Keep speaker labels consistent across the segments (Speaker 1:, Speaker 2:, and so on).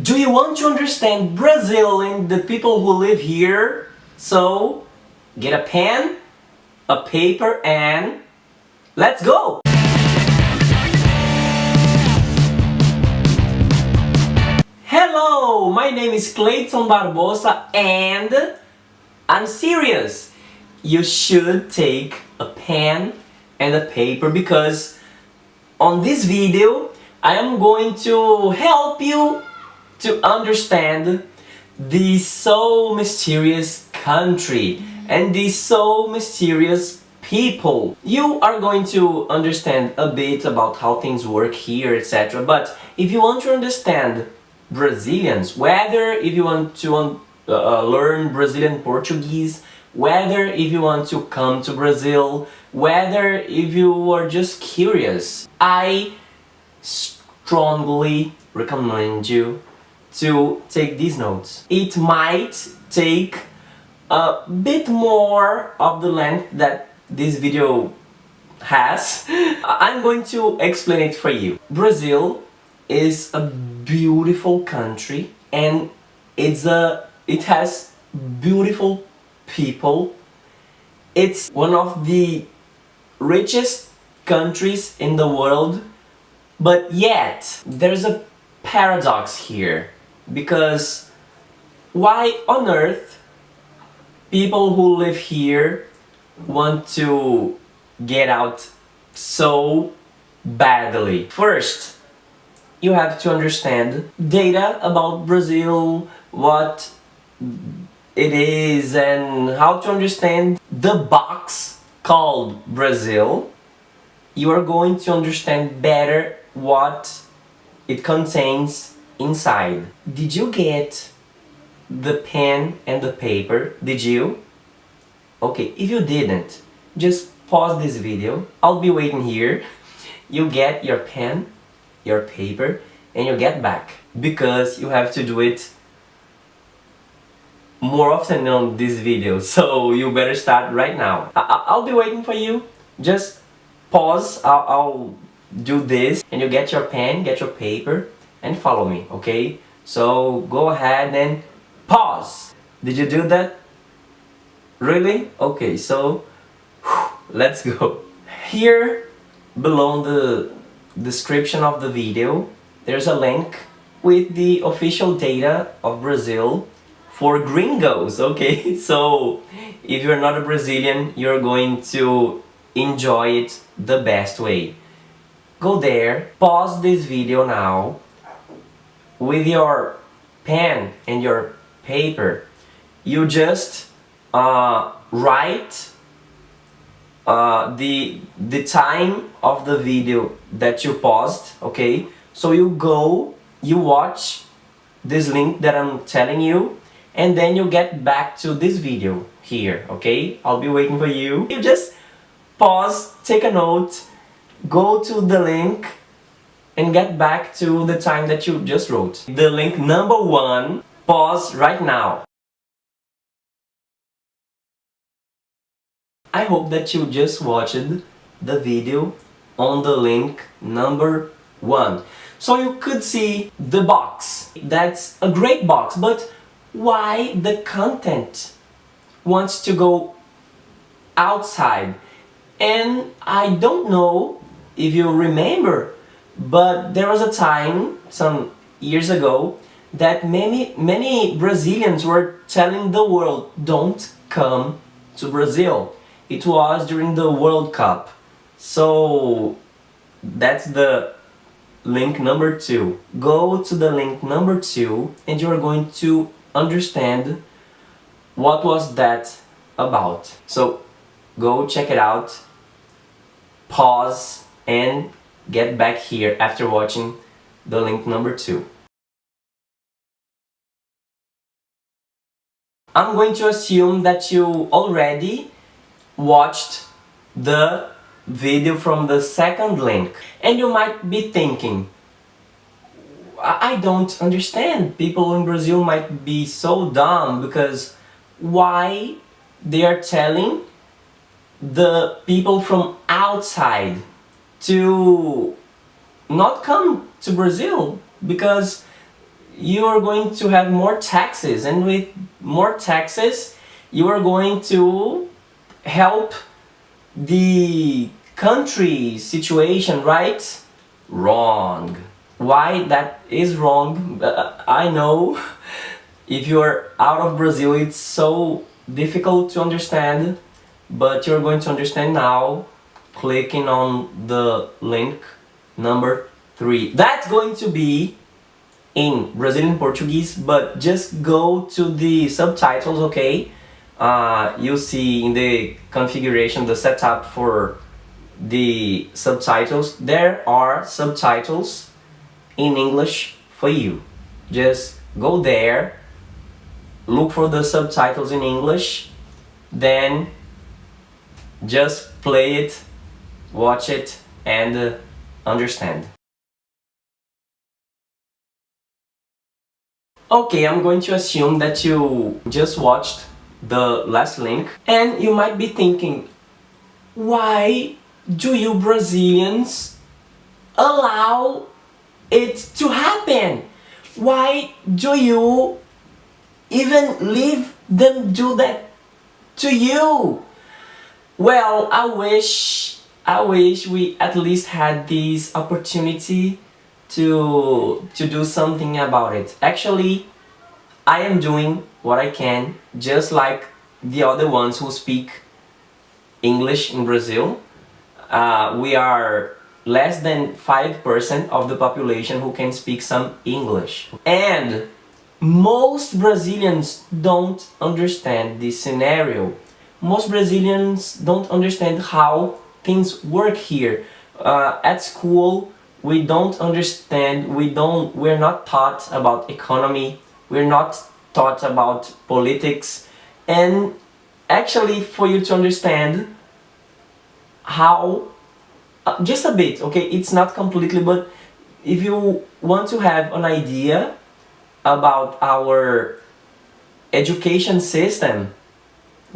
Speaker 1: Do you want to understand Brazil and the people who live here? So, get a pen, a paper, and let's go! Hello, my name is Cleydson Barbosa and I'm serious. You should take a pen and a paper because on this video I am going to help you to understand this so mysterious country and these so mysterious people. You are going to understand a bit about how things work here, etc. But if you want to understand Brazilians, whether if you want to learn Brazilian Portuguese, whether if you want to come to Brazil, whether if you are just curious, I strongly recommend you to take these notes. It might take a bit more of the length that this video has. I'm going to explain it for you. Brazil is a beautiful country and it has beautiful people. It's one of the richest countries in the world, but yet there's a paradox here. Because why on earth people who live here want to get out so badly? First, you have to understand data about Brazil, what it is, and how to understand the box called Brazil. You are going to understand better what it contains inside. Did you get the pen and the paper? Did you? Okay, if you didn't, just pause this video. I'll be waiting here. You get your pen, your paper, and you get back. Because you have to do it more often on this video. So you better start right now. I'll be waiting for you. Just pause. I'll do this. And you get your pen, get your paper, and follow me, okay? So go ahead and pause. Did you do that? Really? Okay, so let's go. Here below the description of the video, there's a link with the official data of Brazil for gringos, okay? So if you're not a Brazilian, you're going to enjoy it the best way. Go there, pause this video now. With your pen and your paper, you just write the time of the video that you paused, okay? So you go, you watch this link that I'm telling you, and then you get back to this video here, okay? I'll be waiting for you. You just pause, take a note, go to the link, and get back to the time that you just wrote. The link number 1, pause right now. I hope that you just watched the video on the link number 1. So you could see the box. That's a great box, but why the content wants to go outside? And I don't know if you remember, but there was a time, some years ago, that many Brazilians were telling the world, don't come to Brazil. It was during the World Cup. So that's the link number 2. Go to the link number 2 and you're going to understand what was that about. So go check it out, pause, and get back here after watching the link number 2. I'm going to assume that you already watched the video from the second link. And you might be thinking, I don't understand. People in Brazil might be so dumb because why they are telling the people from outside to not come to Brazil, because you are going to have more taxes, and with more taxes you are going to help the country situation, right? Wrong. Why that is wrong? I know if you're out of Brazil it's so difficult to understand, but you're going to understand now clicking on the link number 3. That's going to be in Brazilian Portuguese, but just go to the subtitles, okay? You see in the configuration, the setup for the subtitles, there are subtitles in English for you. Just go there, look for the subtitles in English, then just play it, watch it, and understand. Okay, I'm going to assume that you just watched the last link, and you might be thinking, why do you Brazilians allow it to happen? Why do you even leave them do that to you? Well, I wish we at least had this opportunity to do something about it. Actually, I am doing what I can, just like the other ones who speak English in Brazil. We are less than 5% of the population who can speak some English. And most Brazilians don't understand this scenario. Most Brazilians don't understand how things work here. At school, we don't understand, we're not taught about economy, we're not taught about politics, and actually for you to understand how, just a bit, okay, it's not completely, but if you want to have an idea about our education system,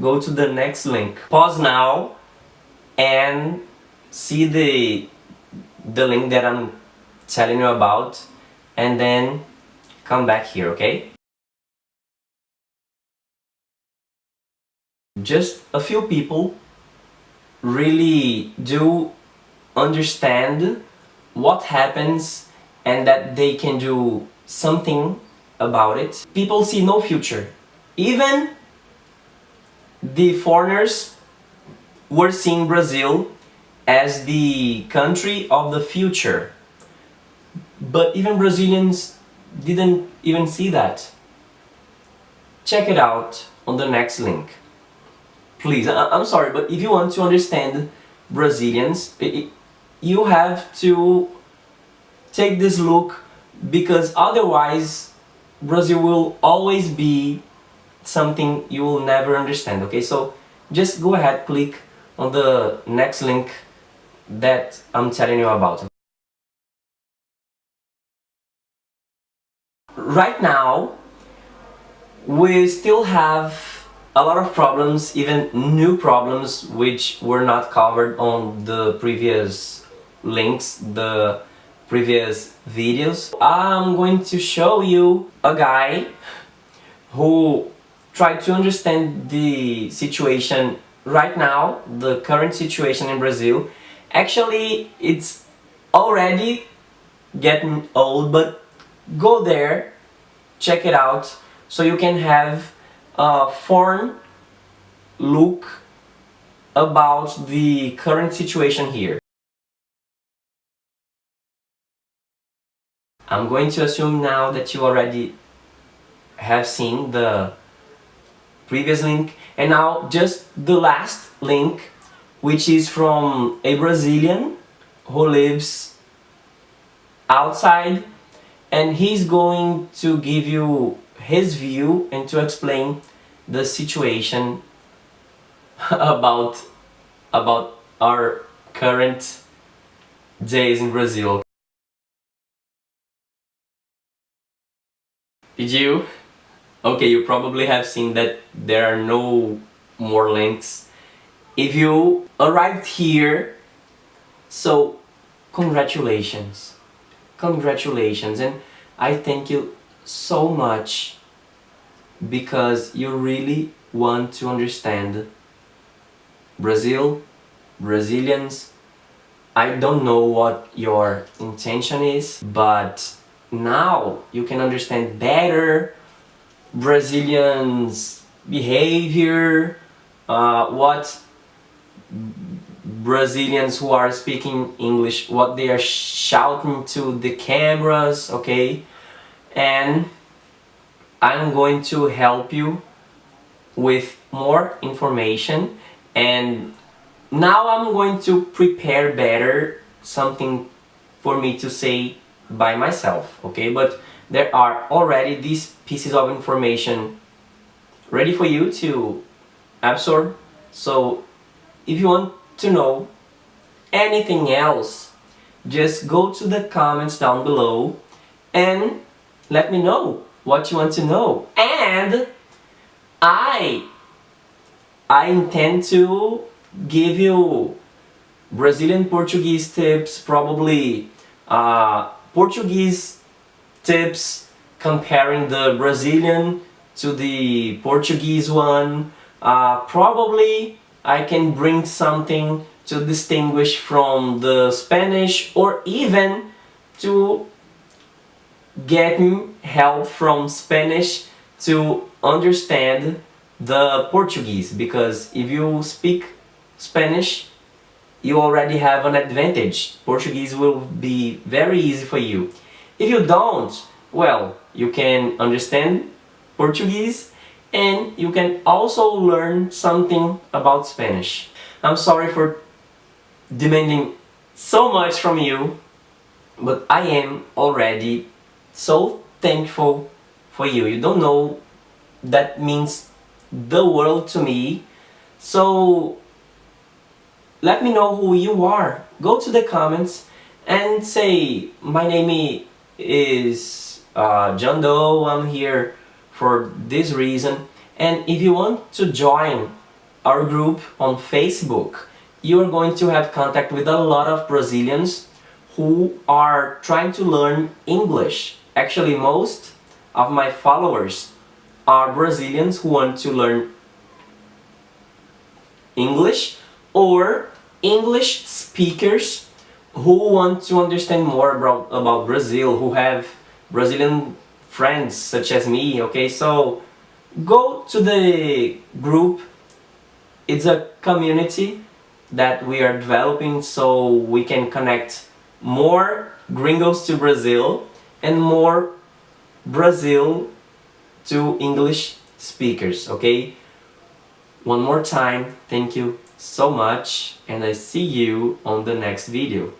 Speaker 1: go to the next link. Pause now and see the link that I'm telling you about, and then come back here, okay? Just a few people really do understand what happens and that they can do something about it. People see no future. Even the foreigners were seeing Brazil as the country of the future. But even Brazilians didn't even see that. Check it out on the next link. Please, I'm sorry, but if you want to understand Brazilians, you have to take this look, because otherwise Brazil will always be something you will never understand, okay? So just go ahead, click on the next link that I'm telling you about. Right now, we still have a lot of problems, even new problems, which were not covered on the previous links, the previous videos. I'm going to show you a guy who tried to understand the situation right now, the current situation in Brazil. Actually, it's already getting old, but go there, check it out, so you can have a foreign look about the current situation here. I'm going to assume now that you already have seen the previous link, and now just the last link, which is from a Brazilian who lives outside, and he's going to give you his view and to explain the situation about our current days in Brazil. Did you? Okay, you probably have seen that there are no more links. If you arrived here, so congratulations. Congratulations, and I thank you so much because you really want to understand Brazil, Brazilians. I don't know what your intention is, but now you can understand better Brazilians' behavior, what Brazilians who are speaking English, what they are shouting to the cameras, okay? And I'm going to help you with more information, and now I'm going to prepare better something for me to say by myself, okay? But there are already these pieces of information ready for you to absorb. So if you want to know anything else, just go to the comments down below and let me know what you want to know. And I intend to give you Brazilian Portuguese tips, probably Portuguese tips comparing the Brazilian to the Portuguese one. Probably I can bring something to distinguish from the Spanish, or even to get help from Spanish to understand the Portuguese, because if you speak Spanish you already have an advantage. Portuguese will be very easy for you. If you don't, well, you can understand Portuguese and you can also learn something about Spanish. I'm sorry for demanding so much from you, but I am already so thankful for you. You don't know, that means the world to me. So let me know who you are. Go to the comments and say, my name is John Doe, I'm here for this reason. And if you want to join our group on Facebook, you are going to have contact with a lot of Brazilians who are trying to learn English. Actually, most of my followers are Brazilians who want to learn English, or English speakers who want to understand more about Brazil, who have Brazilian friends such as me, okay? So go to the group. It's a community that we are developing so we can connect more gringos to Brazil and more Brazil to English speakers, okay? One more time, thank you so much, and I see you on the next video.